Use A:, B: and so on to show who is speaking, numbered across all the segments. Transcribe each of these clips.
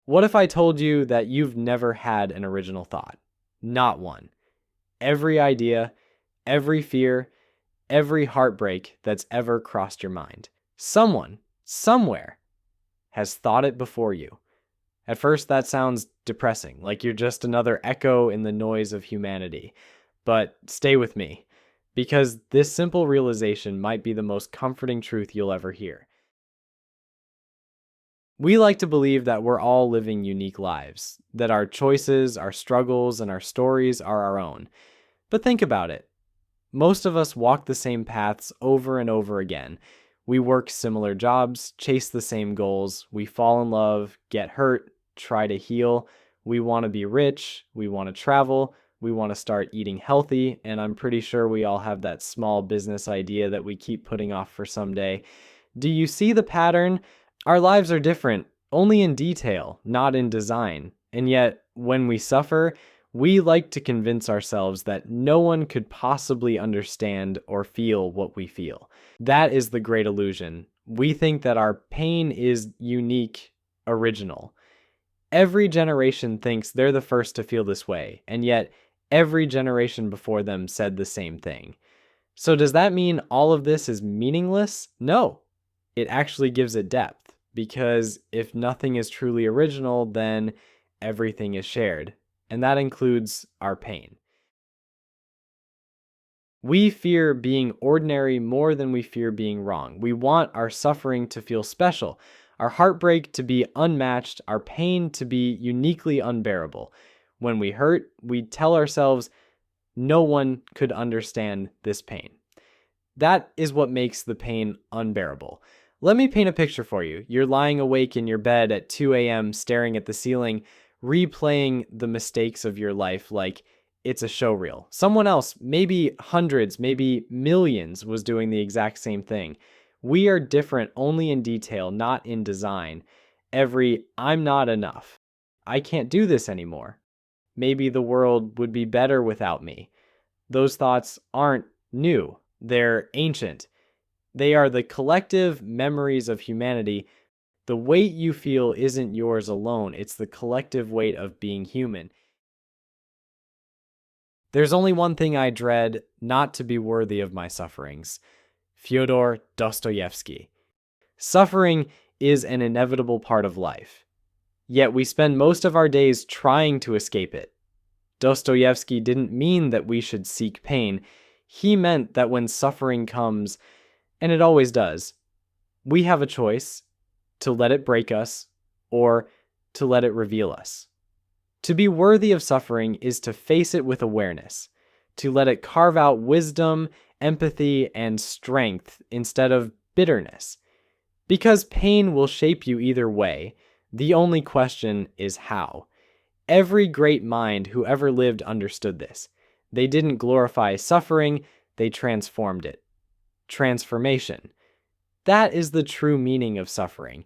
A: What if I told you that you've never had an original thought? Not one. Every idea, every fear, every heartbreak that's ever crossed your mind. Someone, somewhere, has thought it before you. At first, that sounds depressing, like you're just another echo in the noise of humanity. But stay with me, because this simple realization might be the most comforting truth you'll ever hear. We like to believe that we're all living unique lives, that our choices, our struggles, and our stories are our own. But think about it. Most of us walk the same paths over and over again. We work similar jobs, chase the same goals, we fall in love, get hurt, try to heal. We want to be rich, we want to travel, we want to start eating healthy, and I'm pretty sure we all have that small business idea that we keep putting off for someday. Do you see the pattern? Our lives are different, only in detail, not in design. And yet, when we suffer, we like to convince ourselves that no one could possibly understand or feel what we feel. That is the great illusion. We think that our pain is unique, original. Every generation thinks they're the first to feel this way, and yet every generation before them said the same thing. So does that mean all of this is meaningless? No. It actually gives it depth, because if nothing is truly original, then everything is shared, and that includes our pain. We fear being ordinary more than we fear being wrong. We want our suffering to feel special, our heartbreak to be unmatched, our pain to be uniquely unbearable. When we hurt, we tell ourselves, no one could understand this pain. That is what makes the pain unbearable. Let me paint a picture for you. You're lying awake in your bed at 2 a.m. staring at the ceiling, replaying the mistakes of your life like it's a showreel. Someone else, maybe hundreds, maybe millions, was doing the exact same thing. We are different only in detail, not in design. Every I'm not enough. I can't do this anymore. Maybe the world would be better without me. Those thoughts aren't new. They're ancient. They are the collective memories of humanity. The weight you feel isn't yours alone. It's the collective weight of being human. There's only one thing I dread, not to be worthy of my sufferings. Fyodor Dostoevsky. Suffering is an inevitable part of life. Yet we spend most of our days trying to escape it. Dostoevsky didn't mean that we should seek pain. He meant that when suffering comes, and it always does, we have a choice to let it break us or to let it reveal us. To be worthy of suffering is to face it with awareness, to let it carve out wisdom, empathy, and strength instead of bitterness. Because pain will shape you either way, the only question is how. Every great mind who ever lived understood this. They didn't glorify suffering, they transformed it. Transformation. That is the true meaning of suffering.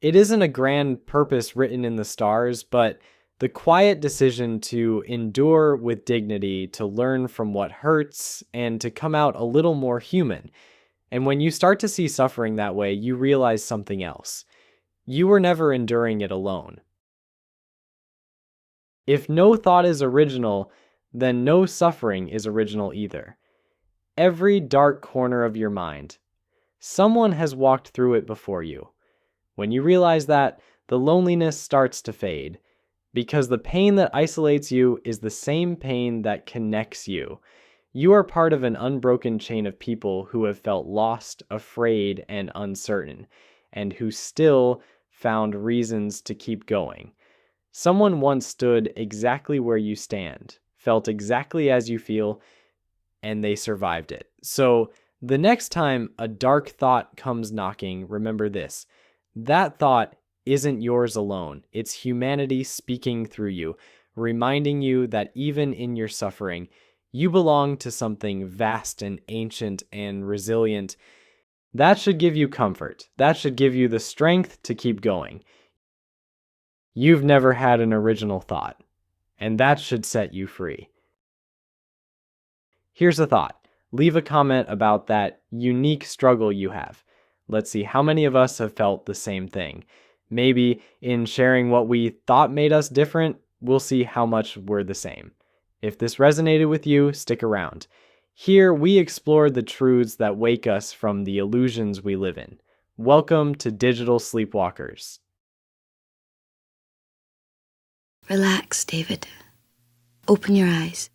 A: It isn't a grand purpose written in the stars, but the quiet decision to endure with dignity, to learn from what hurts, and to come out a little more human. And when you start to see suffering that way, you realize something else. You were never enduring it alone. If no thought is original, then no suffering is original either. Every dark corner of your mind, someone has walked through it before you. When you realize that, the loneliness starts to fade, because the pain that isolates you is the same pain that connects you. You are part of an unbroken chain of people who have felt lost, afraid, and uncertain, and who still found reasons to keep going. Someone once stood exactly where you stand, felt exactly as you feel, and they survived it. So the next time a dark thought comes knocking, remember this. That thought isn't yours alone. It's humanity speaking through you, reminding you that even in your suffering, you belong to something vast and ancient and resilient. That should give you comfort. That should give you the strength to keep going. You've never had an original thought, and that should set you free. Here's a thought. Leave a comment about that unique struggle you have. Let's see how many of us have felt the same thing. Maybe in sharing what we thought made us different, we'll see how much we're the same. If this resonated with you, stick around. Here, we explore the truths that wake us from the illusions we live in. Welcome to Digital Sleepwalkers.
B: Relax, David. Open your eyes.